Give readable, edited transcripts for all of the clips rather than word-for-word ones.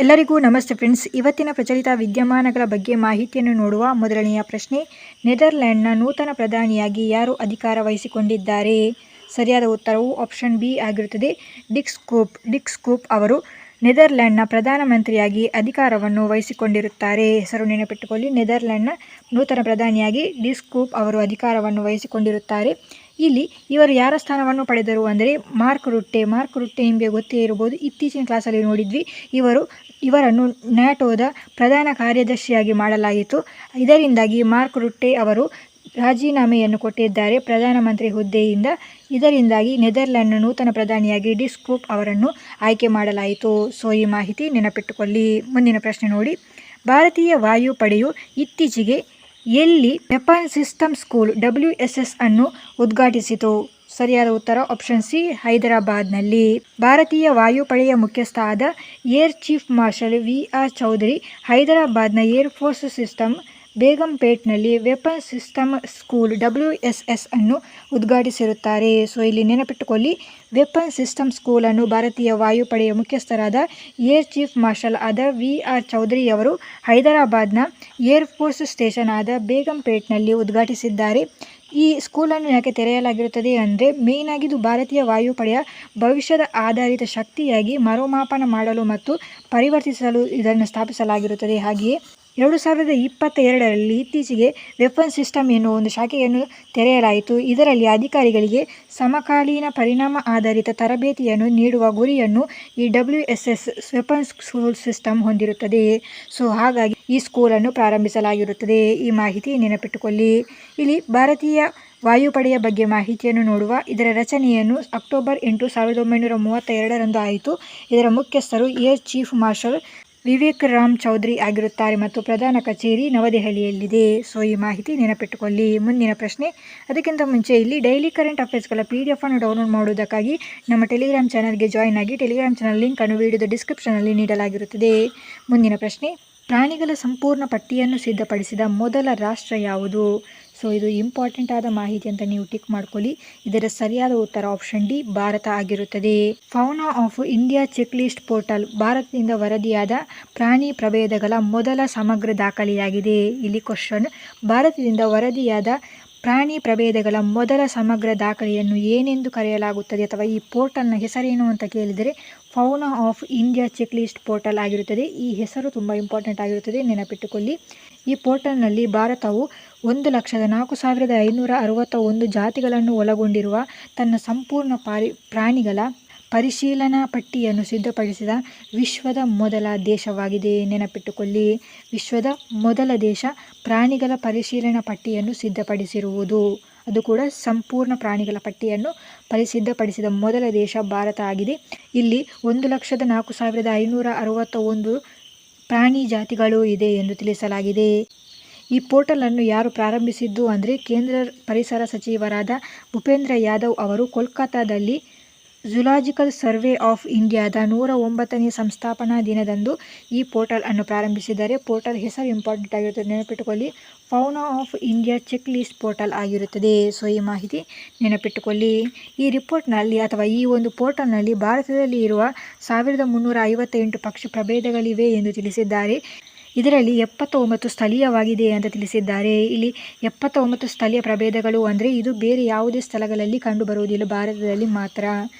ಎಲ್ಲರಿಗೂ ನಮಸ್ತೆ ಫ್ರೆಂಡ್ಸ್. ಇವತ್ತಿನ ಪ್ರಚಲಿತ ವಿದ್ಯಮಾನಗಳ ಬಗ್ಗೆ ಮಾಹಿತಿಯನ್ನು ನೋಡುವ ಮೊದಲನೆಯ ಪ್ರಶ್ನೆ, ನೆದರ್ಲ್ಯಾಂಡ್ನ ನೂತನ ಪ್ರಧಾನಿಯಾಗಿ ಯಾರು ಅಧಿಕಾರ ವಹಿಸಿಕೊಂಡಿದ್ದಾರೆ? ಸರಿಯಾದ ಉತ್ತರವು ಆಪ್ಷನ್ ಬಿ ಆಗಿರುತ್ತದೆ, ಡಿಕ್ ಸ್ಕೂಪ್ ಅವರು ನೆದರ್ಲ್ಯಾಂಡ್ನ ಪ್ರಧಾನಮಂತ್ರಿಯಾಗಿ ಅಧಿಕಾರವನ್ನು ವಹಿಸಿಕೊಂಡಿರುತ್ತಾರೆ. ಹೆಸರು ನೆನಪಿಟ್ಟುಕೊಳ್ಳಿ, ನೆದರ್ಲ್ಯಾಂಡ್ನ ನೂತನ ಪ್ರಧಾನಿಯಾಗಿ ಡಿಕ್ ಸ್ಕೂಪ್ ಅವರು ಅಧಿಕಾರವನ್ನು ವಹಿಸಿಕೊಂಡಿರುತ್ತಾರೆ. ಇಲ್ಲಿ ಇವರು ಯಾರ ಸ್ಥಾನವನ್ನು ಪಡೆದರು ಅಂದರೆ ಮಾರ್ಕ್ ರುಟ್ಟೆ ನಿಮಗೆ ಗೊತ್ತೇ ಇರಬಹುದು. ಇತ್ತೀಚಿನ ಕ್ಲಾಸಲ್ಲಿ ನೋಡಿದ್ವಿ. ಇವರನ್ನು ನ್ಯಾಟೋದ ಪ್ರಧಾನ ಕಾರ್ಯದರ್ಶಿಯಾಗಿ ಮಾಡಲಾಯಿತು. ಇದರಿಂದಾಗಿ ಮಾರ್ಕ್ ರುಟ್ಟೆ ಅವರು ರಾಜೀನಾಮೆಯನ್ನು ಕೊಟ್ಟಿದ್ದಾರೆ ಪ್ರಧಾನಮಂತ್ರಿ ಹುದ್ದೆಯಿಂದ. ಇದರಿಂದಾಗಿ ನೆದರ್ಲ್ಯಾಂಡ್ನ ನೂತನ ಪ್ರಧಾನಿಯಾಗಿ ಡಿಕ್ ಸ್ಕೂಪ್ ಅವರನ್ನು ಆಯ್ಕೆ ಮಾಡಲಾಯಿತು. ಸೊ ಈ ಮಾಹಿತಿ ನೆನಪಿಟ್ಟುಕೊಳ್ಳಿ. ಮುಂದಿನ ಪ್ರಶ್ನೆ ನೋಡಿ, ಭಾರತೀಯ ವಾಯುಪಡೆಯು ಇತ್ತೀಚೆಗೆ ಎಲ್ಲಿ ವೆಪನ್ ಸಿಸ್ಟಮ್ ಸ್ಕೂಲ್ WSS ಅನ್ನು ಉದ್ಘಾಟಿಸಿತು? ಸರಿಯಾದ ಉತ್ತರ ಆಪ್ಷನ್ ಸಿ, ಹೈದರಾಬಾದ್ನಲ್ಲಿ. ಭಾರತೀಯ ವಾಯುಪಡೆಯ ಮುಖ್ಯಸ್ಥ ಆದ air chief marshal VR Chaudhari ಹೈದರಾಬಾದ್ನ ಏರ್ಫೋರ್ಸ್ ಸಿಸ್ಟಮ್ ಬೇಗಂಪೇಟ್ನಲ್ಲಿ ವೆಪನ್ ಸಿಸ್ಟಮ್ ಸ್ಕೂಲ್ WSS ಅನ್ನು ಉದ್ಘಾಟಿಸಿರುತ್ತಾರೆ. ಸೊ ಇಲ್ಲಿ ನೆನಪಿಟ್ಟುಕೊಳ್ಳಿ, ವೆಪನ್ ಸಿಸ್ಟಮ್ ಸ್ಕೂಲನ್ನು ಭಾರತೀಯ ವಾಯುಪಡೆಯ ಮುಖ್ಯಸ್ಥರಾದ ಏರ್ ಚೀಫ್ ಮಾರ್ಷಲ್ ಆದ VR ಚೌಧರಿ ಅವರು ಹೈದರಾಬಾದ್ನ ಏರ್ಫೋರ್ಸ್ ಸ್ಟೇಷನ್ ಆದ ಬೇಗಂಪೇಟ್ನಲ್ಲಿ ಉದ್ಘಾಟಿಸಿದ್ದಾರೆ. ಈ ಸ್ಕೂಲನ್ನು ಯಾಕೆ ತೆರೆಯಲಾಗಿರುತ್ತದೆ ಅಂದರೆ ಮೇಯ್ನ್ ಆಗಿ ಇದು ಭಾರತೀಯ ವಾಯುಪಡೆಯ ಭವಿಷ್ಯದ ಆಧಾರಿತ ಶಕ್ತಿಯಾಗಿ ಮರುಮಾಪನ ಮಾಡಲು ಮತ್ತು ಪರಿವರ್ತಿಸಲು ಇದನ್ನು ಸ್ಥಾಪಿಸಲಾಗಿರುತ್ತದೆ. ಹಾಗೆಯೇ 2022ರಲ್ಲಿ ಇತ್ತೀಚೆಗೆ ವೆಪನ್ ಸಿಸ್ಟಮ್ ಎನ್ನುವ ಒಂದು ಶಾಖೆಯನ್ನು ತೆರೆಯಲಾಯಿತು. ಇದರಲ್ಲಿ ಅಧಿಕಾರಿಗಳಿಗೆ ಸಮಕಾಲೀನ ಪರಿಣಾಮ ಆಧಾರಿತ ತರಬೇತಿಯನ್ನು ನೀಡುವ ಗುರಿಯನ್ನು ಈ WSS ವೆಪನ್ ಸ್ಕೂಲ್ ಸಿಸ್ಟಮ್ ಹೊಂದಿರುತ್ತದೆ. ಸೊ ಹಾಗಾಗಿ ಈ ಸ್ಕೂಲನ್ನು ಪ್ರಾರಂಭಿಸಲಾಗಿರುತ್ತದೆ. ಈ ಮಾಹಿತಿ ನೆನಪಿಟ್ಟುಕೊಳ್ಳಿ. ಇಲ್ಲಿ ಭಾರತೀಯ ವಾಯುಪಡೆಯ ಬಗ್ಗೆ ಮಾಹಿತಿಯನ್ನು ನೋಡುವ. ಇದರ ರಚನೆಯನ್ನು ಅಕ್ಟೋಬರ್ 8, 1932ರಂದು ಆಯಿತು. ಇದರ ಮುಖ್ಯಸ್ಥರು air chief marshal Vivek Ram Chaudhary ಆಗಿರುತ್ತಾರೆ ಮತ್ತು ಪ್ರಧಾನ ಕಚೇರಿ ನವದೆಹಲಿಯಲ್ಲಿದೆ. ಸೊ ಈ ಮಾಹಿತಿ ನೆನಪಿಟ್ಟುಕೊಳ್ಳಿ. ಮುಂದಿನ ಪ್ರಶ್ನೆ, ಅದಕ್ಕಿಂತ ಮುಂಚೆ ಇಲ್ಲಿ ಡೈಲಿ ಕರೆಂಟ್ ಅಫೇರ್ಸ್ಗಳ PDF ಅನ್ನು ಡೌನ್ಲೋಡ್ ಮಾಡುವುದಕ್ಕಾಗಿ ನಮ್ಮ ಟೆಲಿಗ್ರಾಮ್ ಚಾನಲ್ಗೆ ಜಾಯ್ನ್ ಆಗಿ. ಟೆಲಿಗ್ರಾಮ್ ಚಾನಲ್ ಲಿಂಕ್ ಅನ್ನು ವಿಡಿಯೋದ ಡಿಸ್ಕ್ರಿಪ್ಷನಲ್ಲಿ ನೀಡಲಾಗಿರುತ್ತದೆ. ಮುಂದಿನ ಪ್ರಶ್ನೆ, ಪ್ರಾಣಿಗಳ ಸಂಪೂರ್ಣ ಪಟ್ಟಿಯನ್ನು ಸಿದ್ಧಪಡಿಸಿದ ಮೊದಲ ರಾಷ್ಟ್ರ ಯಾವುದು? ಸೊ ಇದು ಇಂಪಾರ್ಟೆಂಟ್ ಆದ ಮಾಹಿತಿ ಅಂತ ನೀವು ಟಿಕ್ ಮಾಡ್ಕೊಳ್ಳಿ. ಇದರ ಸರಿಯಾದ ಉತ್ತರ ಆಪ್ಷನ್ ಡಿ, ಭಾರತ ಆಗಿರುತ್ತದೆ. Fauna of India check list portal ಭಾರತದಿಂದ ವರದಿಯಾದ ಪ್ರಾಣಿ ಪ್ರಭೇದಗಳ ಮೊದಲ ಸಮಗ್ರ ದಾಖಲೆಯಾಗಿದೆ. ಇಲ್ಲಿ ಕ್ವಶನ್, ಭಾರತದಿಂದ ವರದಿಯಾದ ಪ್ರಾಣಿ ಪ್ರಭೇದಗಳ ಮೊದಲ ಸಮಗ್ರ ದಾಖಲೆಯನ್ನು ಏನೆಂದು ಕರೆಯಲಾಗುತ್ತದೆ ಅಥವಾ ಈ ಪೋರ್ಟಲ್ನ ಹೆಸರೇನು ಅಂತ ಕೇಳಿದರೆ fauna of India check list portal ಆಗಿರುತ್ತದೆ. ಈ ಹೆಸರು ತುಂಬ ಇಂಪಾರ್ಟೆಂಟ್ ಆಗಿರುತ್ತದೆ, ನೆನಪಿಟ್ಟುಕೊಳ್ಳಿ. ಈ ಪೋರ್ಟಲ್ನಲ್ಲಿ ಭಾರತವು 1,04,561 ಜಾತಿಗಳನ್ನು ಒಳಗೊಂಡಿರುವ ತನ್ನ ಸಂಪೂರ್ಣ ಪ್ರಾಣಿಗಳ ಪರಿಶೀಲನಾ ಪಟ್ಟಿಯನ್ನು ಸಿದ್ಧಪಡಿಸಿದ ವಿಶ್ವದ ಮೊದಲ ದೇಶವಾಗಿದೆ. ನೆನಪಿಟ್ಟುಕೊಳ್ಳಿ, ವಿಶ್ವದ ಮೊದಲ ದೇಶ ಪ್ರಾಣಿಗಳ ಪರಿಶೀಲನಾ ಪಟ್ಟಿಯನ್ನು ಸಿದ್ಧಪಡಿಸಿರುವುದು. ಅದು ಕೂಡ ಸಂಪೂರ್ಣ ಪ್ರಾಣಿಗಳ ಪಟ್ಟಿಯನ್ನು ಸಿದ್ಧಪಡಿಸಿದ ಮೊದಲ ದೇಶ ಭಾರತ ಆಗಿದೆ. ಇಲ್ಲಿ 1,04,561 ಪ್ರಾಣಿ ಜಾತಿಗಳು ಇದೆ ಎಂದು ತಿಳಿಸಲಾಗಿದೆ. ಈ ಪೋರ್ಟಲನ್ನು ಯಾರು ಪ್ರಾರಂಭಿಸಿದ್ದು ಅಂದರೆ ಕೇಂದ್ರ ಪರಿಸರ ಸಚಿವರಾದ ಭೂಪೇಂದ್ರ ಯಾದವ್ ಅವರು ಕೋಲ್ಕತ್ತಾದಲ್ಲಿ ಝೂಲಾಜಿಕಲ್ ಸರ್ವೆ ಆಫ್ ಇಂಡಿಯಾದ 109ನೇ ಸಂಸ್ಥಾಪನಾ ದಿನದಂದು ಈ ಪೋರ್ಟಲ್ ಅನ್ನು ಪ್ರಾರಂಭಿಸಿದ್ದಾರೆ. ಪೋರ್ಟಲ್ ಹೆಸರು ಇಂಪಾರ್ಟೆಂಟ್ ಆಗಿರುತ್ತದೆ, ನೆನಪಿಟ್ಟುಕೊಳ್ಳಿ. Fauna of India check list portal ಆಗಿರುತ್ತದೆ. ಸೊ ಈ ಮಾಹಿತಿ ನೆನಪಿಟ್ಟುಕೊಳ್ಳಿ. ಈ ರಿಪೋರ್ಟ್ನಲ್ಲಿ ಅಥವಾ ಈ ಒಂದು ಪೋರ್ಟಲ್ನಲ್ಲಿ ಭಾರತದಲ್ಲಿ ಇರುವ 1,358 ಪಕ್ಷಿ ಪ್ರಭೇದಗಳಿವೆ ಎಂದು ತಿಳಿಸಿದ್ದಾರೆ. ಇದರಲ್ಲಿ 79 ಸ್ಥಳೀಯವಾಗಿದೆ ಅಂತ ತಿಳಿಸಿದ್ದಾರೆ. ಇಲ್ಲಿ 79 ಸ್ಥಳೀಯ ಪ್ರಭೇದಗಳು ಅಂದರೆ ಇದು ಬೇರೆ ಯಾವುದೇ ಸ್ಥಳಗಳಲ್ಲಿ ಕಂಡುಬರುವುದಿಲ್ಲ, ಭಾರತದಲ್ಲಿ ಮಾತ್ರ.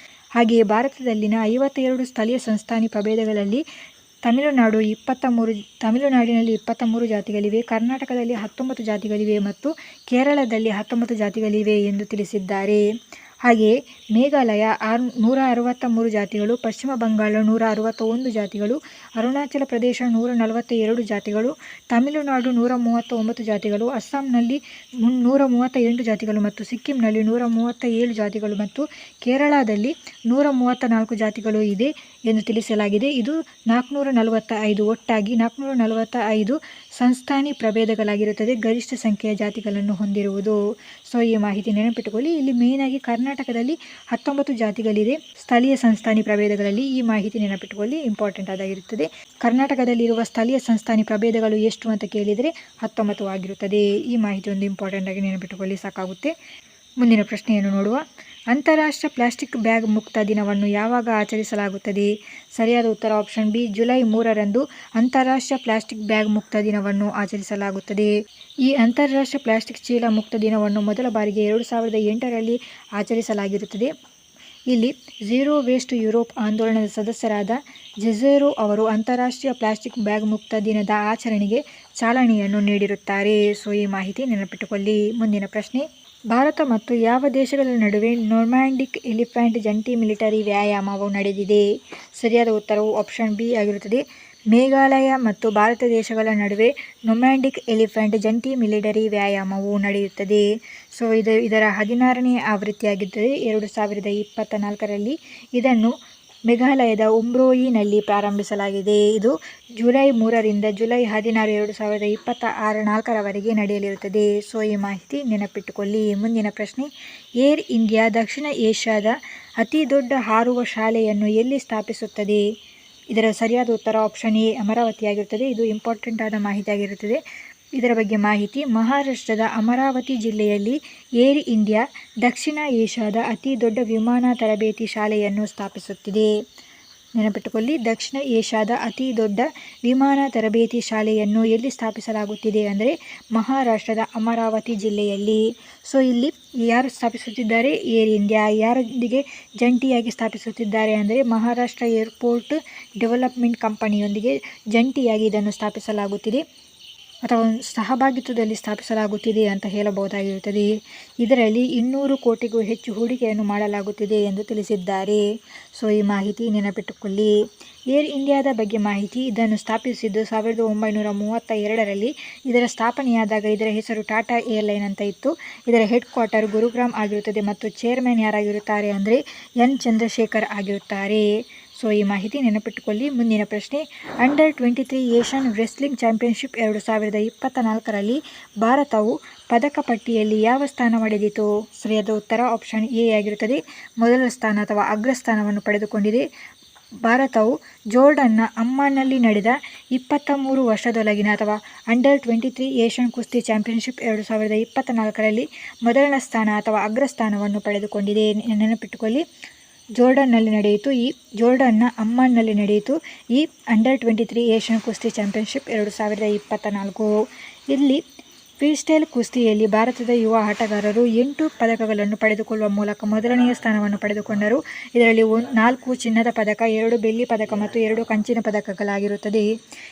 ಹಾಗೆಯೇ ಭಾರತದಲ್ಲಿನ 52 ಸ್ಥಳೀಯ ಸಂಸ್ಥಾನಿ ಪ್ರಭೇದಗಳಲ್ಲಿ ತಮಿಳುನಾಡಿನಲ್ಲಿ 23 ಜಾತಿಗಳಿವೆ, ಕರ್ನಾಟಕದಲ್ಲಿ 19 ಜಾತಿಗಳಿವೆ ಮತ್ತು ಕೇರಳದಲ್ಲಿ 19 ಜಾತಿಗಳಿವೆ ಎಂದು ತಿಳಿಸಿದ್ದಾರೆ. ಹಾಗೆಯೇ ಮೇಘಾಲಯ 163 ಜಾತಿಗಳು, ಪಶ್ಚಿಮ ಬಂಗಾಳ 161 ಜಾತಿಗಳು, ಅರುಣಾಚಲ ಪ್ರದೇಶ 142 ಜಾತಿಗಳು, ತಮಿಳುನಾಡು 139 ಜಾತಿಗಳು, ಅಸ್ಸಾಂನಲ್ಲಿ 138 ಜಾತಿಗಳು ಮತ್ತು ಸಿಕ್ಕಿಂನಲ್ಲಿ 137 ಜಾತಿಗಳು ಮತ್ತು ಕೇರಳದಲ್ಲಿ 134 ಜಾತಿಗಳು ಇದೆ ಎಂದು ತಿಳಿಸಲಾಗಿದೆ. ಇದು 445 ಒಟ್ಟಾಗಿ 445 ಸಂಸ್ಥಾನಿ ಪ್ರಭೇದಗಳಾಗಿರುತ್ತದೆ, ಗರಿಷ್ಠ ಸಂಖ್ಯೆಯ ಜಾತಿಗಳನ್ನು ಹೊಂದಿರುವುದು. ಸೊ ಈ ಮಾಹಿತಿ ನೆನಪಿಟ್ಟುಕೊಳ್ಳಿ. ಇಲ್ಲಿ ಮೇಯ್ನಾಗಿ ಕರ್ನಾಟಕದಲ್ಲಿ 19 ಜಾತಿಗಳಿದೆ ಸ್ಥಳೀಯ ಸಂಸ್ಥಾನಿ ಪ್ರಭೇದಗಳಲ್ಲಿ. ಈ ಮಾಹಿತಿ ನೆನಪಿಟ್ಟುಕೊಳ್ಳಿ, ಇಂಪಾರ್ಟೆಂಟ್ ಆದಾಗಿರುತ್ತದೆ. ಕರ್ನಾಟಕದಲ್ಲಿರುವ ಸ್ಥಳೀಯ ಸಂಸ್ಥಾನಿ ಪ್ರಭೇದಗಳು ಎಷ್ಟು ಅಂತ ಕೇಳಿದರೆ 19 ಆಗಿರುತ್ತದೆ. ಈ ಮಾಹಿತಿ ಒಂದು ಇಂಪಾರ್ಟೆಂಟ್ ಆಗಿ ನೆನಪಿಟ್ಟುಕೊಳ್ಳಿ, ಸಾಕಾಗುತ್ತೆ. ಮುಂದಿನ ಪ್ರಶ್ನೆಯನ್ನು ನೋಡುವ. ಅಂತಾರಾಷ್ಟ್ರೀಯ ಪ್ಲಾಸ್ಟಿಕ್ ಬ್ಯಾಗ್ ಮುಕ್ತ ದಿನವನ್ನು ಯಾವಾಗ ಆಚರಿಸಲಾಗುತ್ತದೆ? ಸರಿಯಾದ ಉತ್ತರ ಆಪ್ಷನ್ ಬಿ, ಜುಲೈ 3ರಂದು ಅಂತಾರಾಷ್ಟ್ರೀಯ ಪ್ಲಾಸ್ಟಿಕ್ ಬ್ಯಾಗ್ ಮುಕ್ತ ದಿನವನ್ನು ಆಚರಿಸಲಾಗುತ್ತದೆ. ಈ ಅಂತಾರಾಷ್ಟ್ರೀಯ ಪ್ಲಾಸ್ಟಿಕ್ ಚೀಲ ಮುಕ್ತ ದಿನವನ್ನು ಮೊದಲ ಬಾರಿಗೆ 2008ರಲ್ಲಿ ಆಚರಿಸಲಾಗಿರುತ್ತದೆ. ಇಲ್ಲಿ ಝೀರೋ ವೇಸ್ಟ್ ಯುರೋಪ್ ಆಂದೋಲನದ ಸದಸ್ಯರಾದ ಜೆಝೆರೋ ಅವರು ಅಂತಾರಾಷ್ಟ್ರೀಯ ಪ್ಲಾಸ್ಟಿಕ್ ಬ್ಯಾಗ್ ಮುಕ್ತ ದಿನದ ಆಚರಣೆಗೆ ಚಾಲನೆಯನ್ನು ನೀಡಿರುತ್ತಾರೆ. ಸೊ ಈ ಮಾಹಿತಿ ನೆನಪಿಟ್ಟುಕೊಳ್ಳಿ. ಮುಂದಿನ ಪ್ರಶ್ನೆ, ಭಾರತ ಮತ್ತು ಯಾವ ದೇಶಗಳ ನಡುವೆ ನೊರ್ಮ್ಯಾಂಡಿಕ್ ಎಲಿಫೆಂಟ್ ಜಂಟಿ ಮಿಲಿಟರಿ ವ್ಯಾಯಾಮವು ನಡೆದಿದೆ? ಸರಿಯಾದ ಉತ್ತರವು ಆಪ್ಷನ್ ಬಿ ಆಗಿರುತ್ತದೆ. ಮೇಘಾಲಯ ಮತ್ತು ಭಾರತ ದೇಶಗಳ ನಡುವೆ ನೊಮ್ಯಾಂಡಿಕ್ ಎಲಿಫೆಂಟ್ ಜಂಟಿ ಮಿಲಿಟರಿ ವ್ಯಾಯಾಮವು ನಡೆಯುತ್ತದೆ. ಸೊ ಇದರ 16ನೇ ಆವೃತ್ತಿಯಾಗಿದ್ದರೆ 2024ರಲ್ಲಿ ಇದನ್ನು ಮೇಘಾಲಯದ ಉಮ್ರೋಯಿನಲ್ಲಿ ಪ್ರಾರಂಭಿಸಲಾಗಿದೆ. ಇದು ಜುಲೈ 3ರಿಂದ ಜುಲೈ 16, 2024ರವರೆಗೆ ನಡೆಯಲಿರುತ್ತದೆ. ಸೊ ಈ ಮಾಹಿತಿ ನೆನಪಿಟ್ಟುಕೊಳ್ಳಿ. ಮುಂದಿನ ಪ್ರಶ್ನೆ, ಏರ್ ಇಂಡಿಯಾ ದಕ್ಷಿಣ ಏಷ್ಯಾದ ಅತಿ ದೊಡ್ಡ ಹಾರುವ ಶಾಲೆಯನ್ನು ಎಲ್ಲಿ ಸ್ಥಾಪಿಸುತ್ತದೆ? ಇದರ ಸರಿಯಾದ ಉತ್ತರ ಆಪ್ಷನ್ ಎ ಅಮರಾವತಿಯಾಗಿರುತ್ತದೆ. ಇದು ಇಂಪಾರ್ಟೆಂಟ್ ಆದ ಮಾಹಿತಿಯಾಗಿರುತ್ತದೆ. ಇದರ ಬಗ್ಗೆ ಮಾಹಿತಿ, ಮಹಾರಾಷ್ಟ್ರದ ಅಮರಾವತಿ ಜಿಲ್ಲೆಯಲ್ಲಿ ಏರ್ ಇಂಡಿಯಾ ದಕ್ಷಿಣ ಏಷ್ಯಾದ ಅತಿ ದೊಡ್ಡ ವಿಮಾನ ತರಬೇತಿ ಶಾಲೆಯನ್ನು ಸ್ಥಾಪಿಸುತ್ತಿದೆ. ನೆನಪಿಟ್ಟುಕೊಳ್ಳಿ, ದಕ್ಷಿಣ ಏಷ್ಯಾದ ಅತಿ ದೊಡ್ಡ ವಿಮಾನ ತರಬೇತಿ ಶಾಲೆಯನ್ನು ಎಲ್ಲಿ ಸ್ಥಾಪಿಸಲಾಗುತ್ತಿದೆ ಅಂದರೆ ಮಹಾರಾಷ್ಟ್ರದ ಅಮರಾವತಿ ಜಿಲ್ಲೆಯಲ್ಲಿ. ಸೊ ಇಲ್ಲಿ ಯಾರು ಸ್ಥಾಪಿಸುತ್ತಿದ್ದಾರೆ? Air India. ಯಾರೊಂದಿಗೆ ಜಂಟಿಯಾಗಿ ಸ್ಥಾಪಿಸುತ್ತಿದ್ದಾರೆ ಅಂದರೆ ಮಹಾರಾಷ್ಟ್ರ ಏರ್ಪೋರ್ಟ್ ಡೆವಲಪ್ಮೆಂಟ್ ಕಂಪನಿಯೊಂದಿಗೆ ಜಂಟಿಯಾಗಿ ಇದನ್ನು ಸ್ಥಾಪಿಸಲಾಗುತ್ತಿದೆ ಅಥವಾ ಸಹಭಾಗಿತ್ವದಲ್ಲಿ ಸ್ಥಾಪಿಸಲಾಗುತ್ತಿದೆ ಅಂತ ಹೇಳಬಹುದಾಗಿರುತ್ತದೆ. ಇದರಲ್ಲಿ 200 ಕೋಟಿಗೂ ಹೆಚ್ಚು ಹೂಡಿಕೆಯನ್ನು ಮಾಡಲಾಗುತ್ತಿದೆ ಎಂದು ತಿಳಿಸಿದ್ದಾರೆ. ಸೊ ಈ ಮಾಹಿತಿ ನೆನಪಿಟ್ಟುಕೊಳ್ಳಿ. ಏರ್ ಇಂಡಿಯಾದ ಬಗ್ಗೆ ಮಾಹಿತಿ, ಇದನ್ನು ಸ್ಥಾಪಿಸಿದ್ದು 1932ರಲ್ಲಿ. ಇದರ ಸ್ಥಾಪನೆಯಾದಾಗ ಇದರ ಹೆಸರು ಟಾಟಾ ಏರ್ಲೈನ್ ಅಂತ ಇತ್ತು. ಇದರ ಹೆಡ್ ಕ್ವಾರ್ಟರ್ ಗುರುಗ್ರಾಮ್ ಆಗಿರುತ್ತದೆ ಮತ್ತು ಚೇರ್ಮನ್ ಯಾರಾಗಿರುತ್ತಾರೆ ಅಂದರೆ ಎನ್ ಚಂದ್ರಶೇಖರ್ ಆಗಿರುತ್ತಾರೆ. ಸೊ ಈ ಮಾಹಿತಿ ನೆನಪಿಟ್ಟುಕೊಳ್ಳಿ. ಮುಂದಿನ ಪ್ರಶ್ನೆ, ಅಂಡರ್ 23 ಏಷ್ಯನ್ ರೆಸ್ಲಿಂಗ್ ಚಾಂಪಿಯನ್ಶಿಪ್ 2024ರಲ್ಲಿ ಭಾರತವು ಪದಕ ಪಟ್ಟಿಯಲ್ಲಿ ಯಾವ ಸ್ಥಾನ ಪಡೆದಿತು? ಸರಿಯಾದ ಉತ್ತರ ಆಪ್ಷನ್ ಎ ಆಗಿರುತ್ತದೆ. ಮೊದಲ ಸ್ಥಾನ ಅಥವಾ ಅಗ್ರಸ್ಥಾನವನ್ನು ಪಡೆದುಕೊಂಡಿದೆ. ಭಾರತವು ಜೋರ್ಡನ್ನ ಅಮ್ಮಾನ್ನಲ್ಲಿ ನಡೆದ 23 ವರ್ಷದೊಳಗಿನ ಅಥವಾ ಅಂಡರ್ 23 ಏಷ್ಯನ್ ಕುಸ್ತಿ ಚಾಂಪಿಯನ್ಶಿಪ್ 2024ರಲ್ಲಿ ಮೊದಲ ಸ್ಥಾನ ಅಥವಾ ಅಗ್ರಸ್ಥಾನವನ್ನು ಪಡೆದುಕೊಂಡಿದೆ. ನೆನಪಿಟ್ಟುಕೊಳ್ಳಿ, ಜೋರ್ಡನ್ನಲ್ಲಿ ನಡೆಯಿತು. ಈ ಜೋರ್ಡನ್ನ ಅಮ್ಮಾನ್ನಲ್ಲಿ ನಡೆಯಿತು ಈ ಅಂಡರ್ 23 ಏಷ್ಯನ್ ಕುಸ್ತಿ ಚಾಂಪಿಯನ್ಶಿಪ್ 2024. ಇಲ್ಲಿ ಫ್ರೀಸ್ಟೈಲ್ ಕುಸ್ತಿಯಲ್ಲಿ ಭಾರತದ ಯುವ ಆಟಗಾರರು 8 ಪದಕಗಳನ್ನು ಪಡೆದುಕೊಳ್ಳುವ ಮೂಲಕ ಮೊದಲನೆಯ ಸ್ಥಾನವನ್ನು ಪಡೆದುಕೊಂಡರು. ಇದರಲ್ಲಿ 4 ಚಿನ್ನದ ಪದಕ, 2 ಬೆಳ್ಳಿ ಪದಕ ಮತ್ತು 2 ಕಂಚಿನ ಪದಕಗಳಾಗಿರುತ್ತದೆ.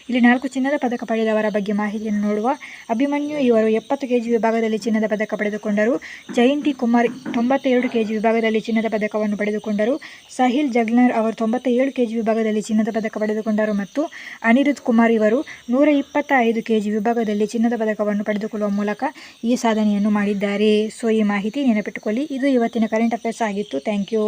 ಇಲ್ಲಿ 4 ಚಿನ್ನದ ಪದಕ ಪಡೆದವರ ಬಗ್ಗೆ ಮಾಹಿತಿಯನ್ನು ನೋಡುವ. ಅಭಿಮನ್ಯು ಇವರು 70 kg ವಿಭಾಗದಲ್ಲಿ ಚಿನ್ನದ ಪದಕ ಪಡೆದುಕೊಂಡರು. ಜಯಂತಿ ಕುಮಾರ್ 92 kg ವಿಭಾಗದಲ್ಲಿ ಚಿನ್ನದ ಪದಕವನ್ನು ಪಡೆದುಕೊಂಡರು. ಸಾಹಿಲ್ ಜಗ್ನರ್ ಅವರು 97 kg ವಿಭಾಗದಲ್ಲಿ ಚಿನ್ನದ ಪದಕ ಪಡೆದುಕೊಂಡರು ಮತ್ತು ಅನಿರುದ್ಧ್ ಕುಮಾರ್ ಇವರು 125 kg ವಿಭಾಗದಲ್ಲಿ ಚಿನ್ನದ ಪದಕವನ್ನು ಪಡೆದುಕೊಳ್ಳುವ ಮೂಲಕ ಈ ಸಾಧನೆಯನ್ನು ಮಾಡಿದ್ದಾರೆ. ಸೊ ಈ ಮಾಹಿತಿ ನೆನಪಿಟ್ಟುಕೊಳ್ಳಿ. ಇದು ಇವತ್ತಿನ ಕರೆಂಟ್ ಅಫೇರ್ಸ್ ಆಗಿತ್ತು. Thank you.